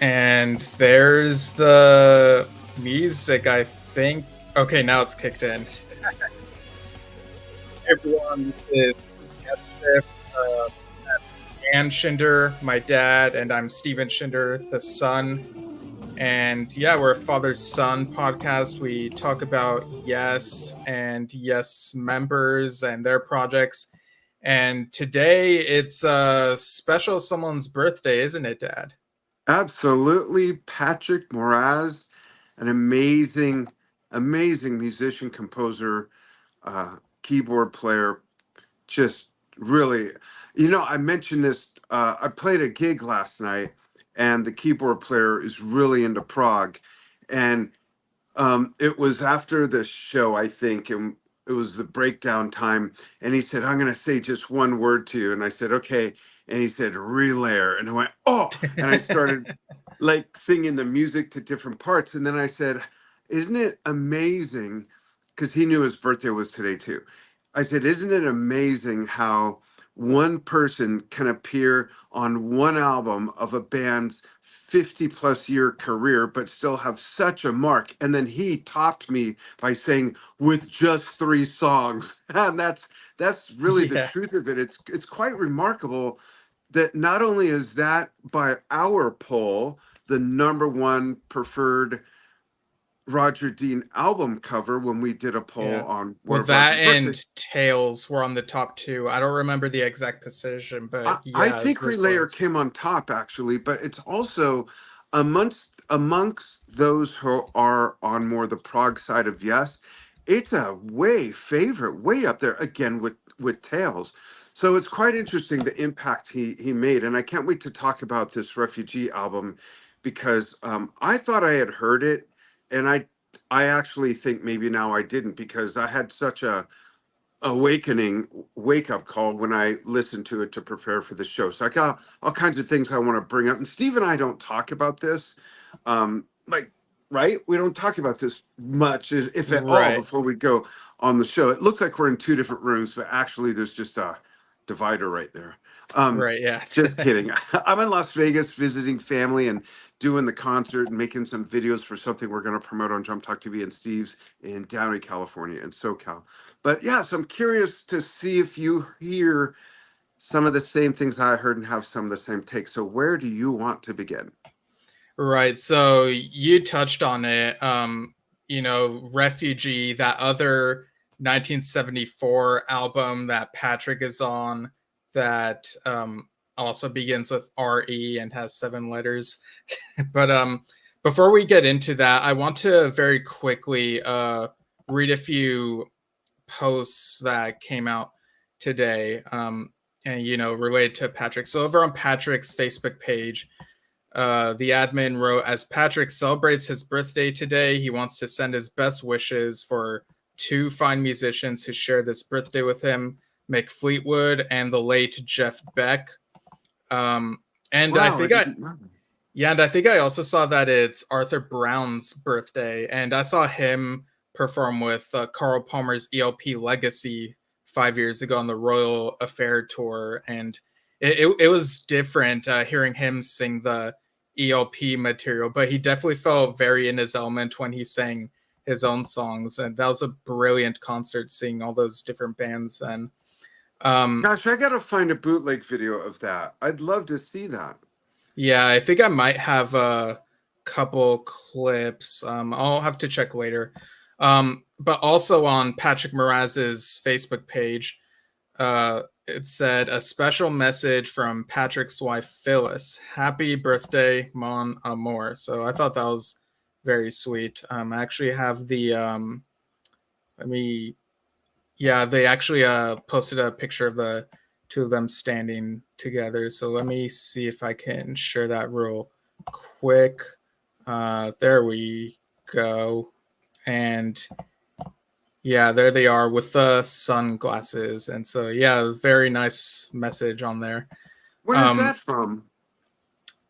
And there's the music, I think. Okay, now it's kicked in. Everyone, this is Yesshift, Ann Schinder, my dad, and I'm Steven Schinder, the son. And yeah, we're a father-son podcast. We talk about Yes and Yes members and their projects. And today it's a special someone's birthday, isn't it, Dad? Absolutely. Patrick Moraz, an amazing musician, composer, keyboard player. Just really, I mentioned this. I played a gig last night, and the keyboard player is really into prog. And it was after the show, I think, and it was the breakdown time. And he said, "I'm going to say just one word to you." And I said, "Okay." And he said, "Relayer." And I went, "Oh!" And I started like singing the music to different parts. And then I said, "Isn't it amazing?" Because he knew his birthday was today too. I said, "Isn't it amazing how one person can appear on one album of a band's 50 plus year career, but still have such a mark?" And then he topped me by saying, "With just 3 songs." And that's really the Yeah. truth of it. It's quite remarkable that not only is that by our poll the number one preferred Roger Dean album cover when we did a poll Yeah. on one Well, of that Roger's and birthdays. Tails were on the top two. I don't remember the exact position, I, but I yeah, it's think very Relayer close. came on top actually, but it's also amongst those who are on more the prog side of Yes, it's a way favorite, way up there again with Tails. So it's quite interesting the impact he made, and I can't wait to talk about this Refugee album because I thought I had heard it, and I actually think maybe now I didn't because I had such a awakening wake up call when I listened to it to prepare for the show. So I got all kinds of things I want to bring up. And Steve and I don't talk about this. Like, right? We don't talk about this much, if at all, Right. before we go on the show. It looks like we're in two different rooms, but actually there's just a divider right there. Um, Right. Yeah. just kidding. I'm in Las Vegas visiting family and doing the concert and making some videos for something we're going to promote on Jump Talk TV and Steve's in Downey, California, and SoCal. But yeah, so I'm curious to see if you hear some of the same things I heard and have some of the same takes. So where do you want to begin? Right. So you touched on it. Refugee, that other 1974 album that Patrick is on, that also begins with RE and has 7 letters. But before we get into that, I want to very quickly read a few posts that came out today, and related to Patrick. So over on Patrick's Facebook page, the admin wrote, "As Patrick celebrates his birthday today, he wants to send his best wishes for 2 fine musicians who share this birthday with him, Mick Fleetwood and the late Jeff Beck." And I Wow, I think I didn't know. yeah, and I think I also saw that it's Arthur Brown's birthday, and I saw him perform with Carl Palmer's ELP Legacy 5 years ago on the Royal Affair tour, and it was different hearing him sing the ELP material, but he definitely felt very in his element when he sang his own songs, and that was a brilliant concert seeing all those different bands. And um, Gosh, I gotta find a bootleg video of that. I'd love to see that. Yeah, I think I might have a couple clips. I'll have to check later. But also on Patrick Moraz's Facebook page, it said a special message from Patrick's wife Phyllis. Happy birthday, mon amour. So I thought that was very sweet. I actually have the let me yeah, they actually posted a picture of the two of them standing together. So let me see if I can share that real quick. There we go. And yeah, there they are with the sunglasses. And so yeah, very nice message on there. When is Um, that from?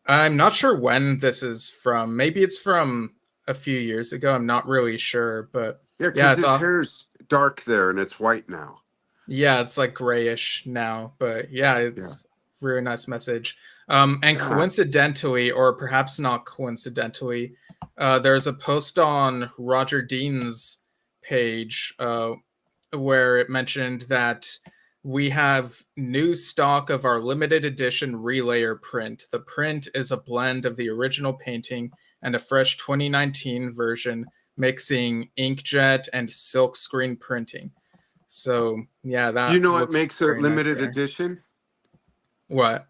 I'm not sure when this is from. Maybe it's from a few years ago. I'm not really sure, but Yeah, yeah, because I his thought hair's dark there and it's white now. yeah, it's like grayish now, but yeah, Yeah. it's a really nice message. And Yeah. coincidentally, or perhaps not coincidentally, there's a post on Roger Dean's page where it mentioned that we have new stock of our limited edition relayer print. The print is a blend of the original painting and a fresh 2019 version, mixing inkjet and silkscreen printing. So yeah, You that know what looks makes a very nice limited there. edition? What?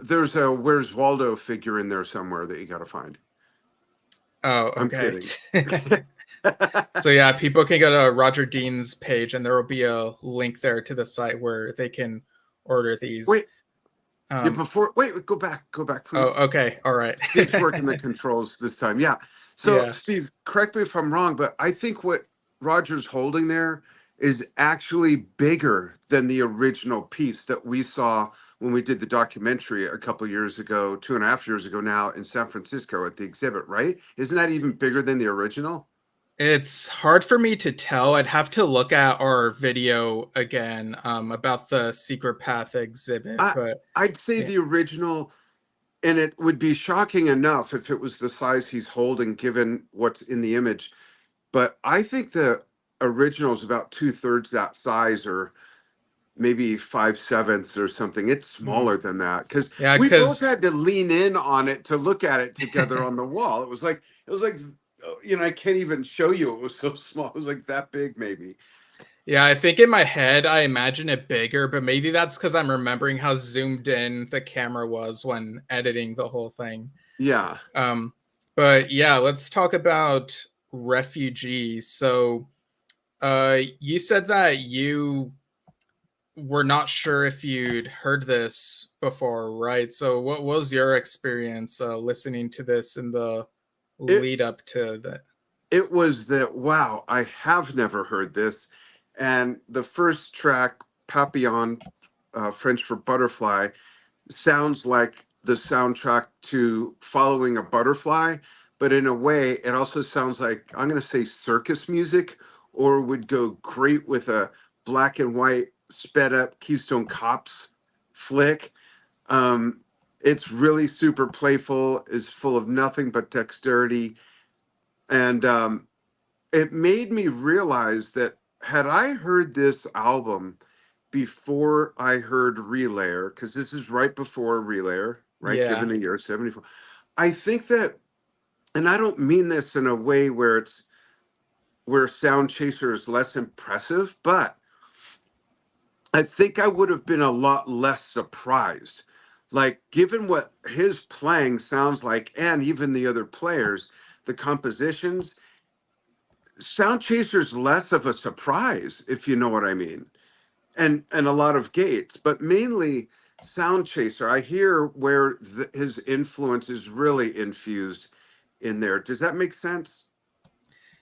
There's a Where's Waldo figure in there somewhere that you got to find. Oh, I'm okay. kidding. So yeah, people can go to Roger Dean's page, and there will be a link there to the site where they can order these. Wait, yeah, go back, Oh, please. okay, all right. Steve's working the controls this time. Yeah. So, Yeah, Steve, correct me if I'm wrong, but I think what Roger's holding there is actually bigger than the original piece that we saw when we did the documentary a couple years ago, 2.5 years ago now in San Francisco at the exhibit, right? Isn't that even bigger than the original? it's hard for me to tell. I'd have to look at our video again about the Secret Path exhibit, I, but I'd say yeah, the original, and it would be shocking enough if it was the size he's holding given what's in the image. But I think the original is about 2/3 that size, or maybe 5/7 or something. It's smaller than that because yeah, we both because had to lean in on it to look at it together on the wall. It was like I can't even show you. It was so small. It was like that big, maybe. yeah, I think in my head I imagine it bigger, but maybe that's because I'm remembering how zoomed in the camera was when editing the whole thing. Yeah. Um, but yeah, let's talk about Refugee. So, you said that you were not sure if you'd heard this before, right? So, what was your experience listening to this in the It lead up to that? it was that, wow, I have never heard this. And the first track, Papillon, French for butterfly, sounds like the soundtrack to Following a Butterfly, but in a way, it also sounds like, I'm going to say, circus music, or would go great with a black and white sped up Keystone Cops flick. Um, it's really super playful, is full of nothing but dexterity, and it made me realize that had I heard this album before I heard Relayer, because this is right before Relayer, right? Given Yeah, the year 74. I think that, and I don't mean this in a way where Sound Chaser is less impressive, but I think I would have been a lot less surprised. Like, given what his playing sounds like, and even the other players, the compositions, Sound Chaser's less of a surprise, if you know what I mean. And a lot of Gates, but mainly Sound Chaser. I hear where his influence is really infused in there. Does that make sense?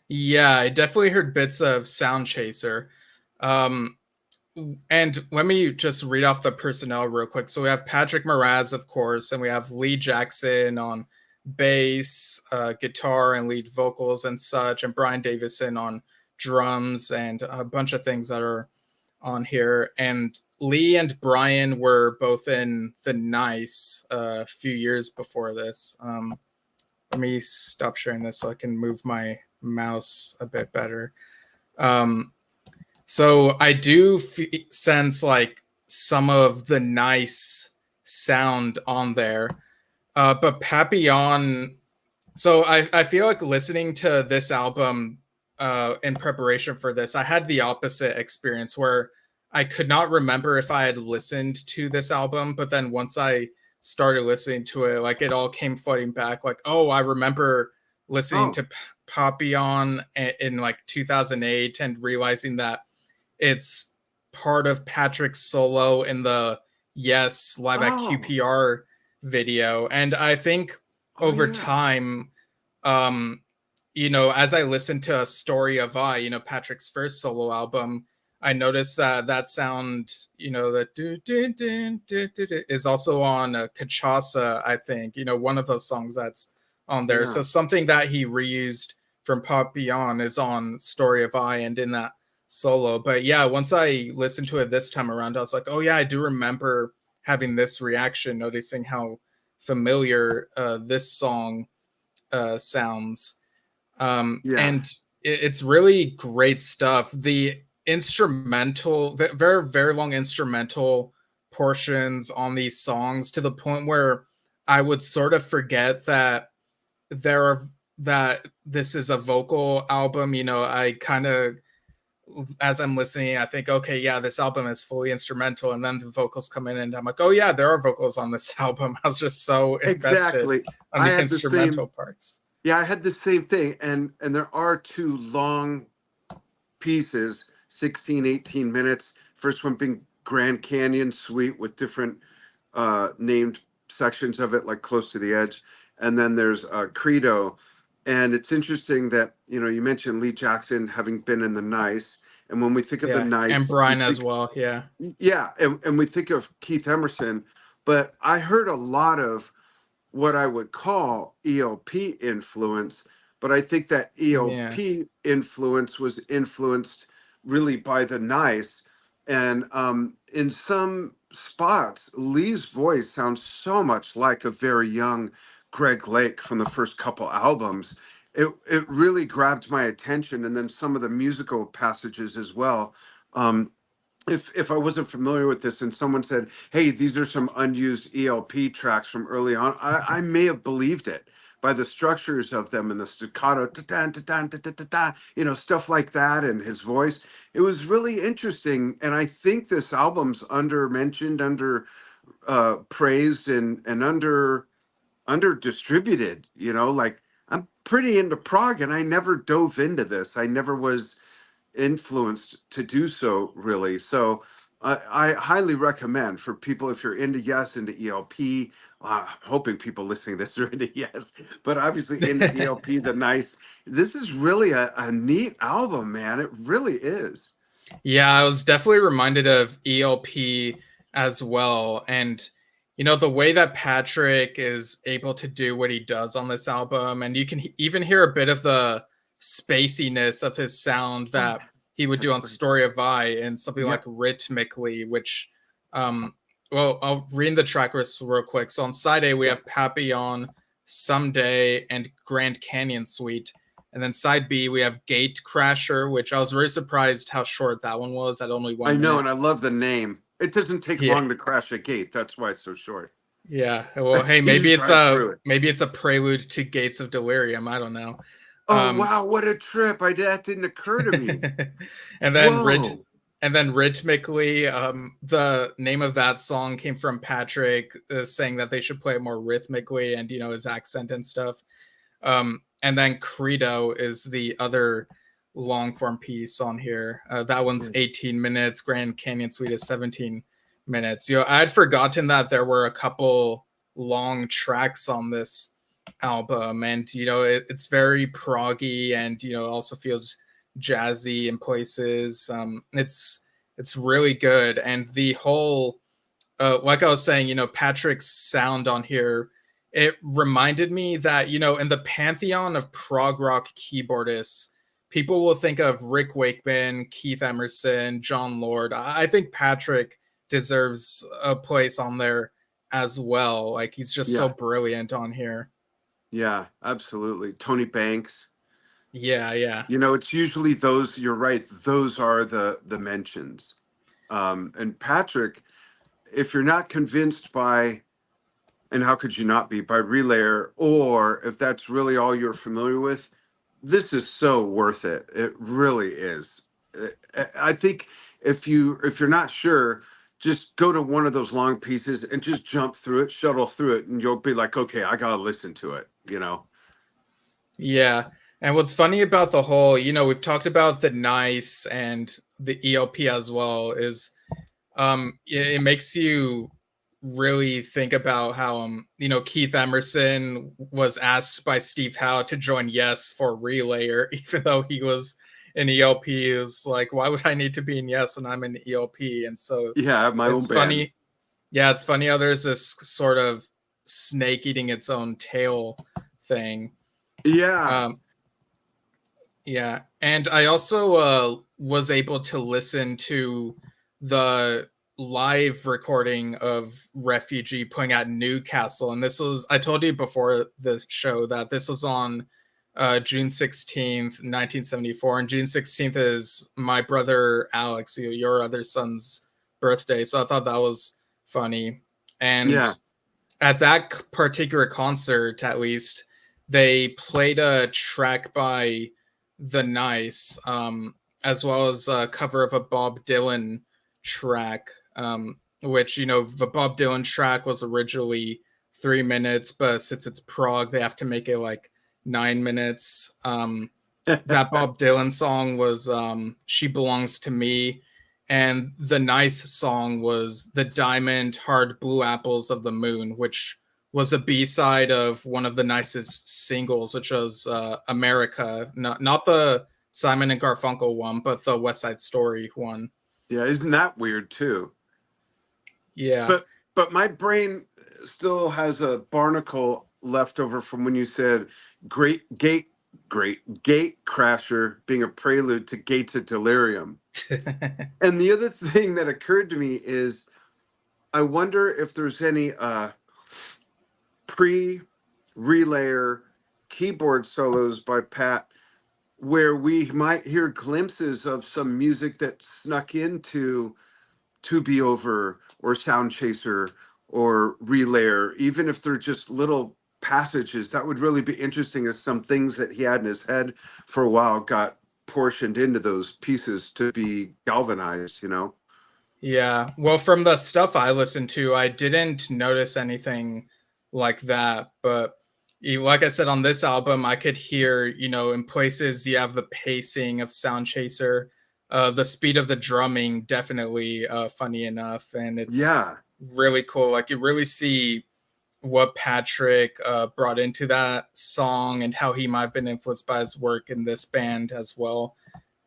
yeah, I definitely heard bits of Sound Chaser. Um, and let me just read off the personnel real quick. So we have Patrick Moraz, of course, and we have Lee Jackson on bass, guitar, and lead vocals and such, and Brian Davison on drums, and a bunch of things that are on here. And Lee and Brian were both in The Nice a few years before this. Let me stop sharing this so I can move my mouse a bit better. Um, so I do sense like some of the nice sound on there. But Papillon, so I feel like listening to this album in preparation for this, I had the opposite experience where I could not remember if I had listened to this album, but then once I started listening to it, like it all came flooding back. Like, oh, I remember listening Oh, to Papillon in like 2008 and realizing that it's part of Patrick's solo in the Yes live at oh, QPR video. And I think oh, over yeah. time, um, as I listened to Story of I, Patrick's first solo album, I noticed that that sound, that is also on Kachasa, I think, one of those songs that's on there. Yeah. So something that he reused from Papillon is on Story of I and in that solo. But yeah, once I listened to it this time around, I was like, oh yeah, I do remember having this reaction, noticing how familiar this song sounds. Yeah. And it's really great stuff. The instrumental, very, very long instrumental portions on these songs, to the point where I would sort of forget that there are that this is a vocal album. I kind of, as I'm listening, I think, okay, yeah, this album is fully instrumental, and then the vocals come in, and I'm like, oh yeah, there are vocals on this album. I was just so invested Exactly. on I the had the instrumental same. parts. Yeah, I had the same thing. And there are two long pieces, 16, 18 minutes. First one being Grand Canyon Suite with different named sections of it, like Close to the Edge. And then there's Credo. And it's interesting that, you mentioned Lee Jackson having been in the Nice. And when we think of the Yeah, and Nice, we Brian as think, well. Yeah, yeah, and we think of Keith Emerson. But I heard a lot of what I would call ELP influence, but I think that yeah, ELP influence was influenced really by the Nice. And in some spots, Lee's voice sounds so much like a very young Greg Lake from the first couple albums. It really grabbed my attention, and then some of the musical passages as well. Um, if I wasn't familiar with this and someone said, "Hey, these are some unused ELP tracks from early on," I may have believed it by the structures of them and the staccato, ta-tan, ta-tan, ta-ta-ta-ta, stuff like that, and his voice. It was really interesting, and I think this album's under mentioned, under praised, and under distributed. Like, I'm pretty into prog, and I never dove into this. I never was influenced to do so, really. So I highly recommend for people, if you're into Yes, into ELP, hoping people listening to this are into Yes, but obviously into ELP, the Nice. This is really a neat album, man. It really is. yeah. I was definitely reminded of ELP as well, and the way that Patrick is able to do what he does on this album, and you can even hear a bit of the spaciness of his sound Oh, that he would do on that's right. Story of I, and something like Yep. Rhythmically, which well, I'll read the track list real quick. So on side A, we Yep. have Papillon, Someday, and Grand Canyon Suite. And then side B, we have Gate Crasher, which I was very surprised how short that one was at only I one know, minute. and I love the name. It doesn't take Yeah. long to crash a gate. That's why it's so short. Yeah. Well, hey, You maybe just it's drive a through it. maybe it's a prelude to Gates of Delirium. I don't know. Oh, wow, what a trip. That didn't occur to me. and then Whoa. rhythmically, the name of that song came from Patrick saying that they should play it more rhythmically, and his accent and stuff. And then Credo is the other long form piece on here. That one's 18 minutes. Grand Canyon Suite is 17 minutes. I had forgotten that there were a couple long tracks on this album, and it's very proggy, and also feels jazzy in places. It's really good, and the whole like I was saying, Patrick's sound on here, it reminded me that, in the pantheon of prog rock keyboardists, people will think of Rick Wakeman, Keith Emerson, John Lord. I think Patrick deserves a place on there as well. Like, he's just so Yeah. brilliant on here. Yeah, absolutely. Tony Banks. Yeah, yeah. It's usually those, you're right, those are the mentions. And Patrick, if you're not convinced by, and how could you not be, by Relayer, or if that's really all you're familiar with, this is so worth it. It really is. I think if you're not sure, just go to one of those long pieces and just jump through it, shuttle through it, and you'll be like, okay, I gotta listen to it. Yeah. And what's funny about the whole, we've talked about the Nice and the ELP as well, is it makes you really think about how Keith Emerson was asked by Steve Howe to join Yes for Relayer, even though he was in ELP. Is like, why would I need to be in Yes and I'm in ELP? And so Yeah, I have my own it's band. funny. Yeah, it's funny how there's this sort of snake eating its own tail thing. Yeah. Um, yeah, and I also was able to listen to the live recording of Refugee playing at Newcastle, and this was, I told you before the show that this was on June 16th, 1974, and June 16th is my brother Alex, your other son's birthday. So I thought that was funny. And Yeah. at that particular concert, at least, they played a track by The Nice, as well as a cover of a Bob Dylan track, which, the Bob Dylan track was originally 3 minutes, but since it's Prague, they have to make it like 9 minutes. That Bob Dylan song was She Belongs to Me. And the Nice song was The Diamond Hard Blue Apples of the Moon, which was a B-side of one of the nicest singles, which was America, not the Simon and Garfunkel one, but the West Side Story one. Yeah, isn't that weird too? Yeah. But my brain still has a barnacle left over from when you said great gate crasher being a prelude to Gates of Delirium. And the other thing that occurred to me is I wonder if there's any pre-relayer keyboard solos by Pat where we might hear glimpses of some music that snuck into To Be Over or Sound Chaser or Relayer, even if they're just little passages. That would really be interesting, as some things that he had in his head for a while got portioned into those pieces to be galvanized, Yeah. Well, from the stuff I listened to, I didn't notice anything like that. But like I said, on this album, I could hear, in places you have the pacing of Sound Chaser, the speed of the drumming, definitely funny enough. And it's Yeah. really cool. Like, you really see what Patrick brought into that song and how he might have been influenced by his work in this band as well.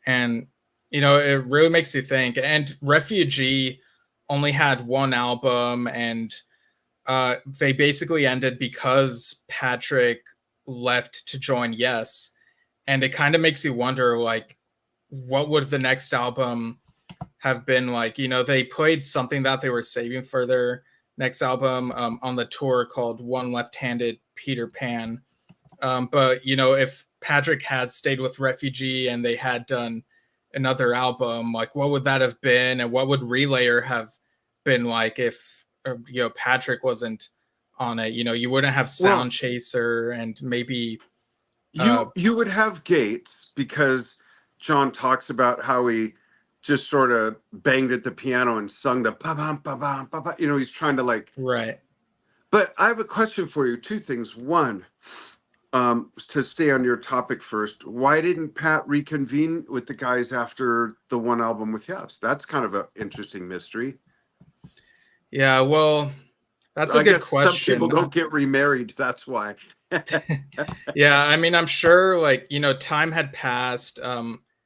And it really makes you think. And Refugee only had one album, and they basically ended because Patrick left to join Yes. And it kind of makes you wonder, like, what would the next album have been like? They played something that they were saving for their next album on the tour called One Left-Handed Peter Pan. But, if Patrick had stayed with Refugee and they had done another album, like, what would that have been? And what would Relayer have been like if, Patrick wasn't on it? You wouldn't have Sound Well, Chaser, and maybe... you would have Gates, because John talks about how he just sort of banged at the piano and sung the ba-bam, ba-bam, ba-bam. He's trying to like... Right. But I have a question for you. Two things. One, to stay on your topic first, why didn't Pat reconvene with the guys after the one album with Yes? That's kind of an interesting mystery. Yeah, well, that's a I good guess question. some people don't get remarried. That's why. Yeah, I mean, I'm sure, like, time had passed.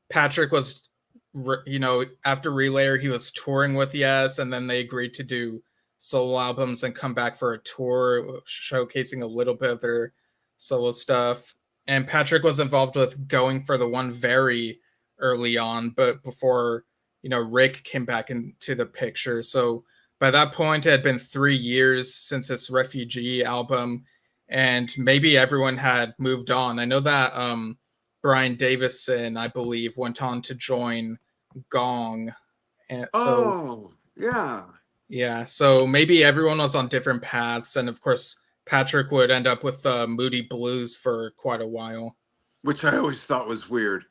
Patrick was, after Relayer, he was touring with Yes, and then they agreed to do solo albums and come back for a tour showcasing a little bit of their solo stuff. And Patrick was involved with Going for the One very early on, but before, Rick came back into the picture. So by that point, it had been 3 years since this Refugee album, and maybe everyone had moved on. I know that Brian Davison, I believe, went on to join Gong. And so, Yeah. So maybe everyone was on different paths, and of course, Patrick would end up with Moody Blues for quite a while. Which I always thought was weird.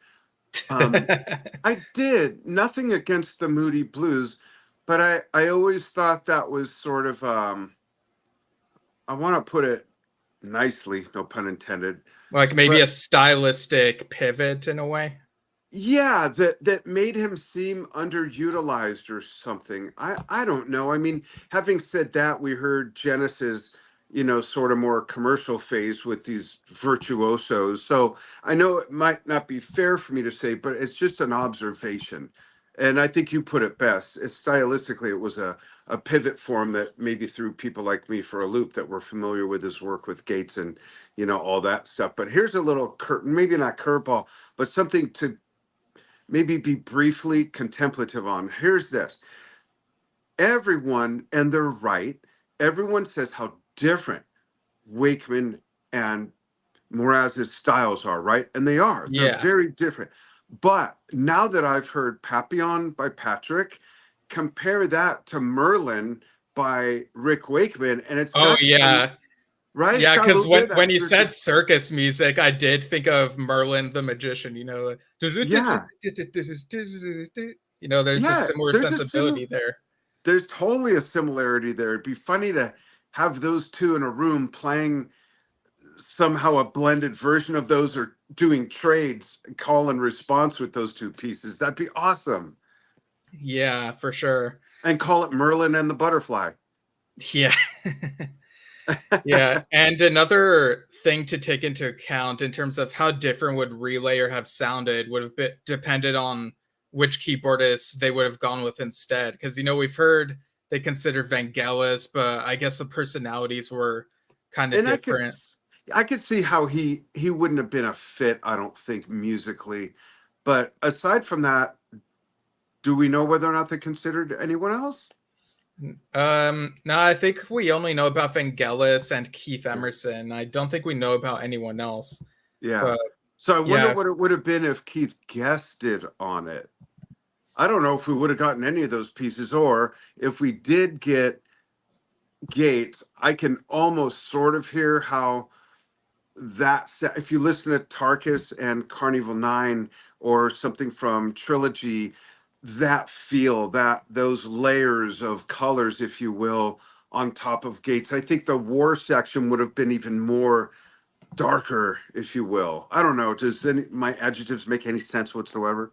I did. Nothing against the Moody Blues, but I always thought that was sort of, I want to put it nicely, no pun intended. Like maybe but, a stylistic pivot in a way. Yeah, that made him seem underutilized or something. I don't know. I mean, having said that, we heard Genesis, sort of more commercial phase with these virtuosos. So I know it might not be fair for me to say, but it's just an observation. And I think you put it best. Stylistically, it was a pivot for him that maybe threw people like me for a loop that were familiar with his work with Gates and, all that stuff. But here's a little maybe not curveball, but something to maybe be briefly contemplative on. Here's this. everyone, and they're right, everyone says how different Wakeman and Moraz's styles are, right? And they are. They're Yeah. very different. But now that I've heard Papillon by Patrick, compare that to Merlin by Rick Wakeman, and it's Oh got yeah. right? It's Yeah, got a because little bit of that when you said circus. circus music, I did think of Merlin the Magician, you know. Yeah. You know, there's a Yeah. similar sensibility there. There's totally a similarity there. It'd be funny to have those two in a room playing somehow a blended version of those, or doing trades, call and response with those two pieces. That'd be awesome. Yeah, for sure. And call it Merlin and the Butterfly. Yeah. Yeah, and another thing to take into account in terms of how different would Relayer have sounded would have been depended on which keyboardist they would have gone with instead. Because you know we've heard they consider Vangelis, but I guess the personalities were kind of And different. I could see how he wouldn't have been a fit, I don't think, musically. But aside from that, do we know whether or not they considered anyone else? No, I think we only know about Vangelis and Keith Emerson. I don't think we know about anyone else. Yeah. But So I wonder yeah, what it would have been if Keith guested on it. I don't know if we would have gotten any of those pieces, or if we did get Gates, I can almost sort of hear how if you listen to Tarkus and Carnival 9 or something from Trilogy, that feel, that those layers of colors, if you will, on top of Gates, I think the war section would have been even more darker, if you will. I don't know. Does my adjectives make any sense whatsoever?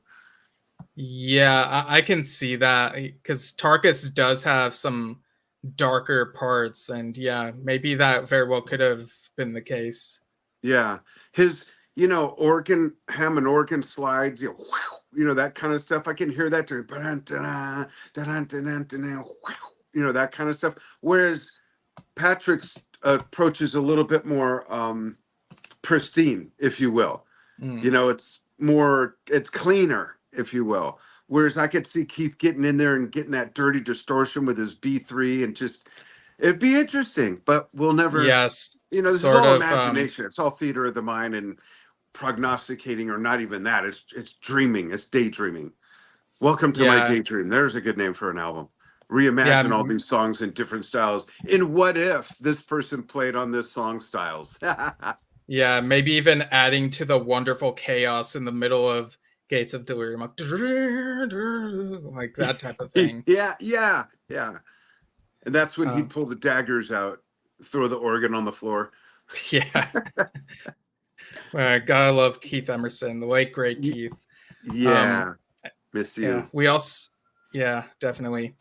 yeah, I can see that because Tarkus does have some darker parts, and yeah, maybe that very well could have been the case. Yeah. His, organ, Hammond organ slides, that kind of stuff. I can hear that too. That kind of stuff. Whereas Patrick's approach is a little bit more pristine, if you will. Mm. It's cleaner, if you will. Whereas I could see Keith getting in there and getting that dirty distortion with his B3, and just, it'd be interesting, but we'll never, Yes, this is sort all of. imagination. It's all theater of the mind and prognosticating, or not even that. It's dreaming. It's daydreaming. Welcome to my Yeah, daydream. There's a good name for an album. yeah, Reimagine all these songs in different styles. In what if this person played on this song styles? yeah. Maybe even adding to the wonderful chaos in the middle of Gates of Delirium, like that type of thing. Yeah. And that's when he'd Um, pull the daggers out, throw the organ on the floor. yeah, gotta love Keith Emerson, the late great Y- Keith. Um, Yeah, miss Yeah, you. we also, yeah, definitely.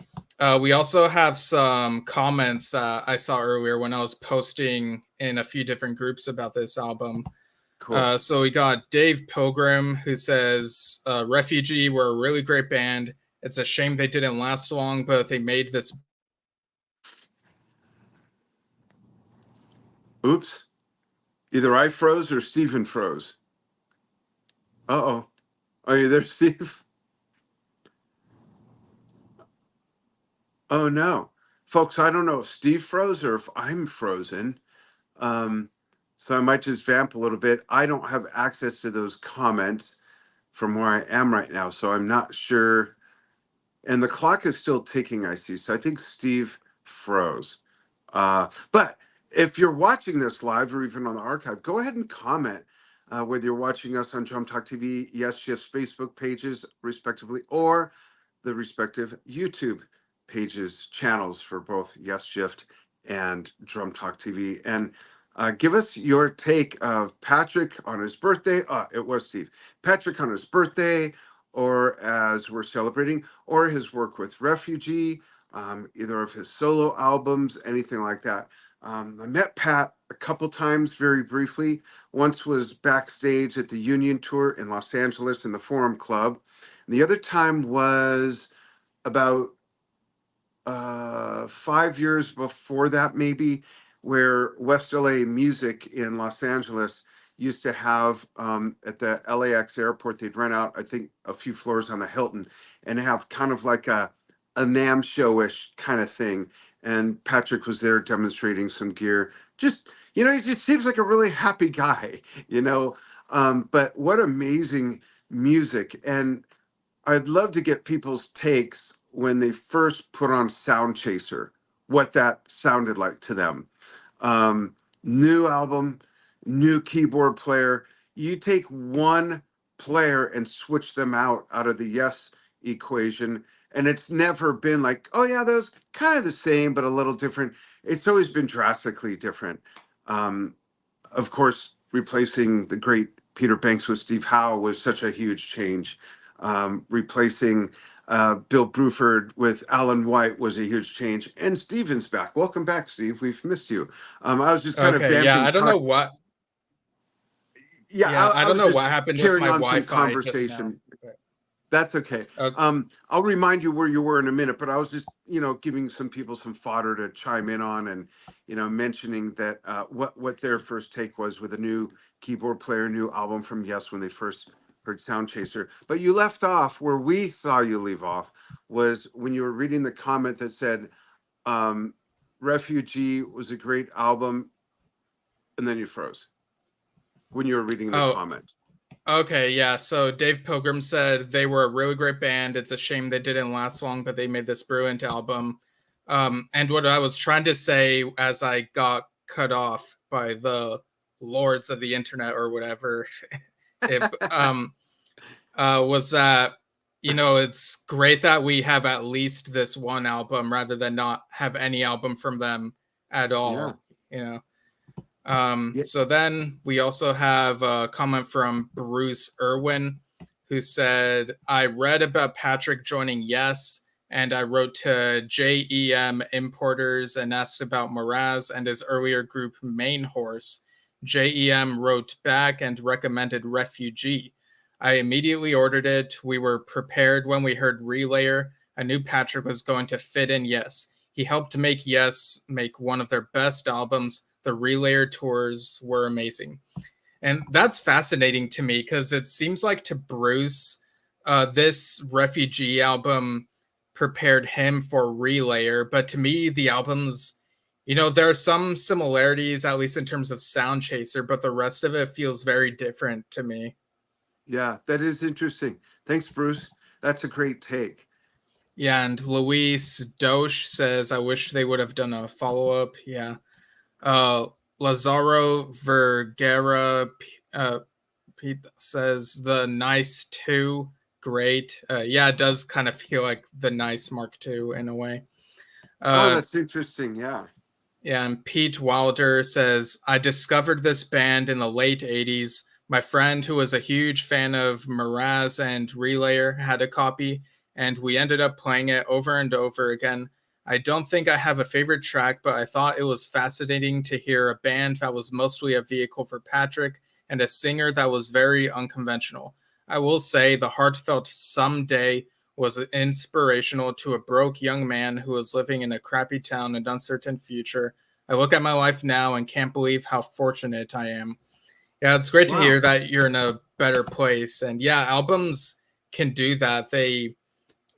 We also have some comments that I saw earlier when I was posting in a few different groups about this album. Cool. So we got Dave Pilgrim who says, Refugee were a really great band. It's a shame they didn't last long, but they made this. Oops. Either I froze or Stephen froze. Uh-oh. Are you there, Steve? Oh no. Folks, I don't know if Steve froze or if I'm frozen. Um, so I might just vamp a little bit. I don't have access to those comments from where I am right now, so I'm not sure. And the clock is still ticking, I see. So I think Steve froze. But if you're watching this live or even on the archive, go ahead and comment, whether you're watching us on Drum Talk TV, Yesshift's Facebook pages, respectively, or the respective YouTube pages, channels for both Yesshift and Drum Talk TV. And give us your take of Patrick on his birthday. It was Steve. Patrick on his birthday, or as we're celebrating, or his work with Refugee, either of his solo albums, anything like that. I met Pat a couple times very briefly. Once was backstage at the Union Tour in Los Angeles in the Forum Club. And the other time was about 5 years before that, maybe, where West LA Music in Los Angeles used to have, at the LAX airport, they'd rent out, I think, a few floors on the Hilton, and have kind of like a a NAM showish kind of thing. And Patrick was there demonstrating some gear. Just, he just seems like a really happy guy, But what amazing music. And I'd love to get people's takes when they first put on Sound Chaser, what that sounded like to them. New album, new keyboard player. You take one player and switch them out of the Yes equation, and it's never been like, oh yeah, those kind of the same but a little different. It's always been drastically different. Um, of course, replacing the great Peter Banks with Steve Howe was such a huge change. Replacing Bill Bruford with Alan White was a huge change. And Steven's back. Welcome back, Steve. We've missed you. I was just kind of Okay, yeah, vamping I don't know talk. what. Yeah, Yeah, I I don't was know just what happened with carrying my on some Wi-Fi just now. conversation. That's okay. Okay. I'll remind you where you were in a minute, but I was just, giving some people some fodder to chime in on, and, mentioning that what their first take was with a new keyboard player, new album from Yes when they first heard Sound Chaser. But you left off where we saw you leave off was when you were reading the comment that said, Refugee was a great album, and then you froze when you were reading the Oh, comment. okay, yeah. So Dave Pilgrim said they were a really great band. It's a shame they didn't last long, but they made this brilliant album. And what I was trying to say as I got cut off by the lords of the internet or whatever, was that it's great that we have at least this one album rather than not have any album from them at all. Yeah. So then we also have a comment from Bruce Irwin, who said, I read about Patrick joining Yes, and I wrote to JEM Importers and asked about Moraz and his earlier group Main Horse. JEM wrote back and recommended Refugee. I immediately ordered it. We were prepared when we heard Relayer. I knew Patrick was going to fit in Yes. He helped make Yes make one of their best albums. The Relayer tours were amazing. And that's fascinating to me because it seems like to Bruce, this Refugee album prepared him for Relayer. But to me, the albums, there are some similarities, at least in terms of Sound Chaser, but the rest of it feels very different to me. Yeah, that is interesting. Thanks, Bruce. That's a great take. Yeah, and Luis Dosh says, I wish they would have done a follow-up. Yeah. Lazaro Vergara Pete says, the Nice 2, great. Yeah, it does kind of feel like the Nice Mark II in a way. That's interesting, yeah. Yeah, and Pete Wilder says, I discovered this band in the late 80s. My friend, who was a huge fan of Moraz and Relayer, had a copy, and we ended up playing it over and over again. I don't think I have a favorite track, but I thought it was fascinating to hear a band that was mostly a vehicle for Patrick and a singer that was very unconventional. I will say the heartfelt Someday was inspirational to a broke young man who was living in a crappy town and uncertain future. I look at my life now and can't believe how fortunate I am. Yeah, it's great to hear that you're in a better place. And yeah, albums can do that. They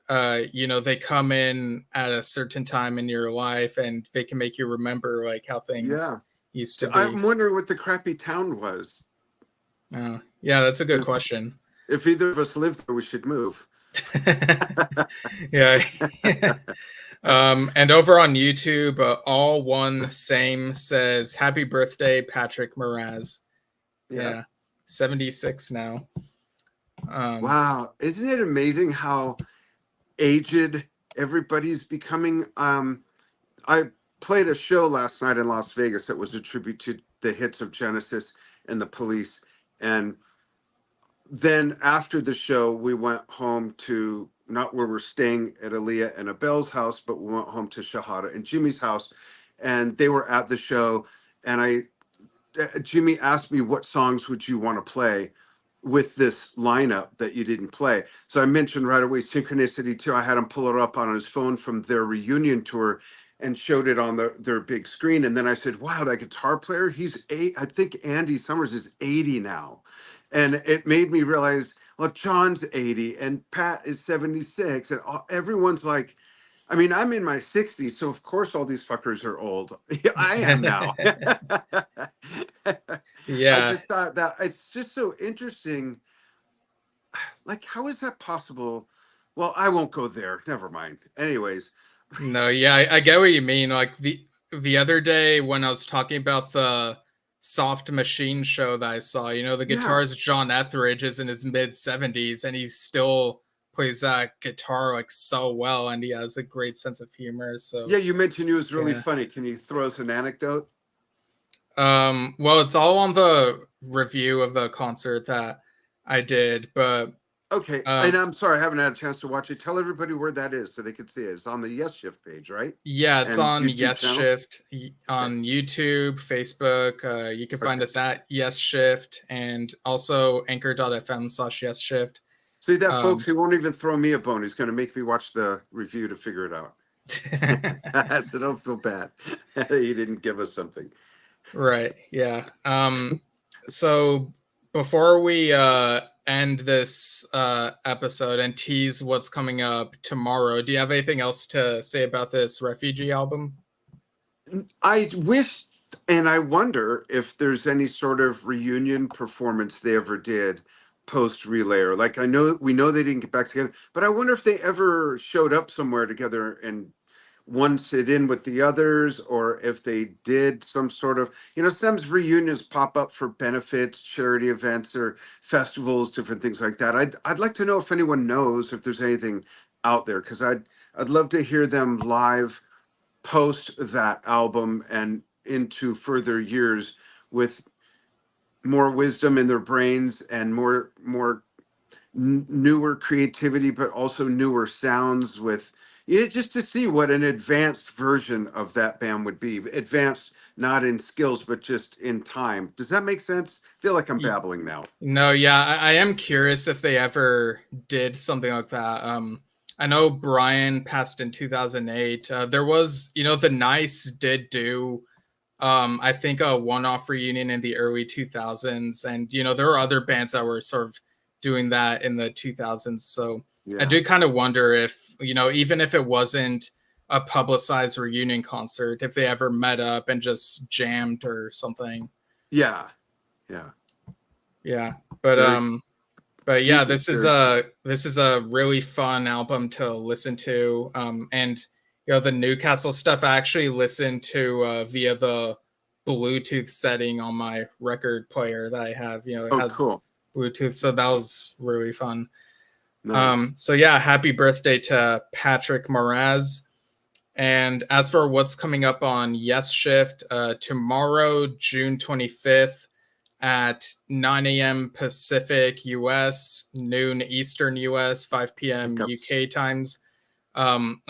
they come in at a certain time in your life and they can make you remember like how things used to be. I'm wondering what the crappy town was. Yeah, that's a good question. If either of us lived there, we should move. Yeah. And over on YouTube, All One Same says, happy birthday, Patrick Moraz. Yeah. 76 now. Wow. Isn't it amazing how aged everybody's becoming? I played a show last night in Las Vegas that was a tribute to the hits of Genesis and the Police. And then after the show, we went home to, not where we're staying at Aaliyah and Abel's house, but we went home to Shahada and Jimmy's house. And they were at the show. And Jimmy asked me, what songs would you want to play with this lineup that you didn't play? So I mentioned right away Synchronicity 2. I had him pull it up on his phone from their reunion tour and showed it on their big screen. And then I said, wow, that guitar player, he's I think Andy Summers is 80 now. And it made me realize, well, John's 80 and Pat is 76. And everyone's like, I mean, I'm in my 60s, so of course all these fuckers are old. I am now. I Yeah. just thought that it's just so interesting. Like, how is that possible? Well, I won't go there. Never mind. Anyways, No, yeah, I get what you mean. Like the other day when I was talking about the Soft Machine show that I saw, the yeah. guitarist John Etheridge is in his mid 70s and he still plays that guitar like so well, and he has a great sense of humor. So Yeah, you mentioned he was really yeah. funny. Can you throw us an anecdote? Well, it's all on the review of the concert that I did, but Okay, and um I'm sorry I haven't had a chance to watch it. Tell everybody where that is so they can see it. It's on the Yesshift page, right? yeah, it's And on YouTube channel. Yesshift Okay, on YouTube, Facebook. You can find okay. us at Yesshift and also anchor.fm/Yesshift. See that, folks? Um, He won't even throw me a bone. He's going to make me watch the review to figure it out. So don't feel bad. He didn't give us something. right, yeah. So before we end this episode and tease what's coming up tomorrow, do you have anything else to say about this Refugee album? I wish, and I wonder if there's any sort of reunion performance they ever did post Relayer. Like, we know they didn't get back together, but I wonder if they ever showed up somewhere together and one sit in with the others, or if they did some sort of, sometimes reunions pop up for benefits, charity events, or festivals, different things like that. I'd like to know if anyone knows if there's anything out there, because I'd love to hear them live post that album and into further years with more wisdom in their brains and more newer creativity, but also newer sounds with, yeah, just to see what an advanced version of that band would be. Advanced not in skills but just in time. Does that make sense? I feel like I'm babbling now. No, yeah, I am curious if they ever did something like that. I know Brian passed in 2008. There was, the Nice did do, I think, a one-off reunion in the early 2000s, and there were other bands that were sort of doing that in the 2000s. So I Yeah. do kind of wonder if, even if it wasn't a publicized reunion concert, if they ever met up and just jammed or something. Yeah. Yeah. Yeah, but Very, but yeah, excuse me. this is Very cool. a really fun album to listen to. And the Newcastle stuff I actually listened to via the Bluetooth setting on my record player that I have. It Oh, has cool. Bluetooth, so that was really fun. Nice. So yeah, happy birthday to Patrick Moraz. And as for what's coming up on Yesshift, tomorrow, June 25th, at 9 a.m. Pacific US, noon Eastern US, 5 p.m. Hiccups. UK times.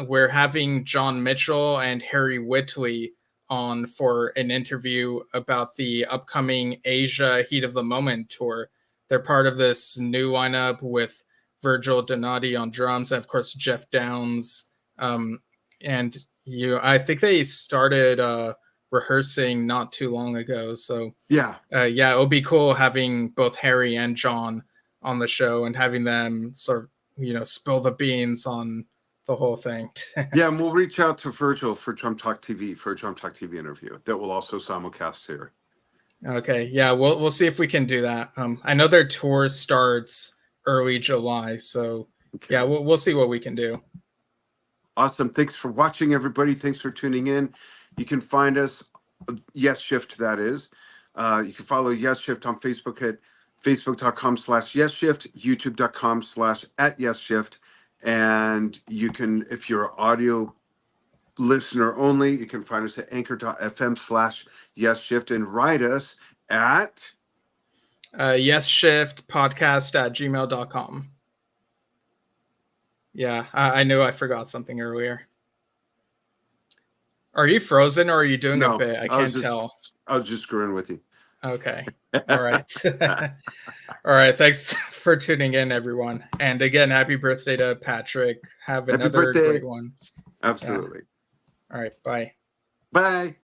We're having John Mitchell and Harry Whitley on for an interview about the upcoming Asia Heat of the Moment tour. They're part of this new lineup with Virgil Donati on drums, and of course Jeff Downs. And I think they started rehearsing not too long ago. So Yeah. yeah, it'll be cool having both Harry and John on the show and having them sort of, spill the beans on the whole thing. Yeah, and we'll reach out to Virgil for Drum Talk TV for a Drum Talk TV interview that will also simulcast here. Okay, yeah, we'll see if we can do that. I know their tour starts early July, so Okay. yeah, we'll see what we can do. Awesome. Thanks for watching, everybody. Thanks for tuning in. You can find us, Yesshift, that is. You can follow Yesshift on Facebook at facebook.com/Yesshift, youtube.com/@Yesshift. And you can, if you're an audio listener only, you can find us at anchor.fm/Yesshift and write us at Yesshiftpodcast@gmail.com. Yeah, I knew I forgot something earlier. Are you frozen or are you doing a no, bit? I can't tell. I was just screwing with you. Okay. All right. All right. Thanks for tuning in, everyone. And again, happy birthday to Patrick. Have Happy another birthday. great one. Absolutely. Yeah. All right. Bye. Bye.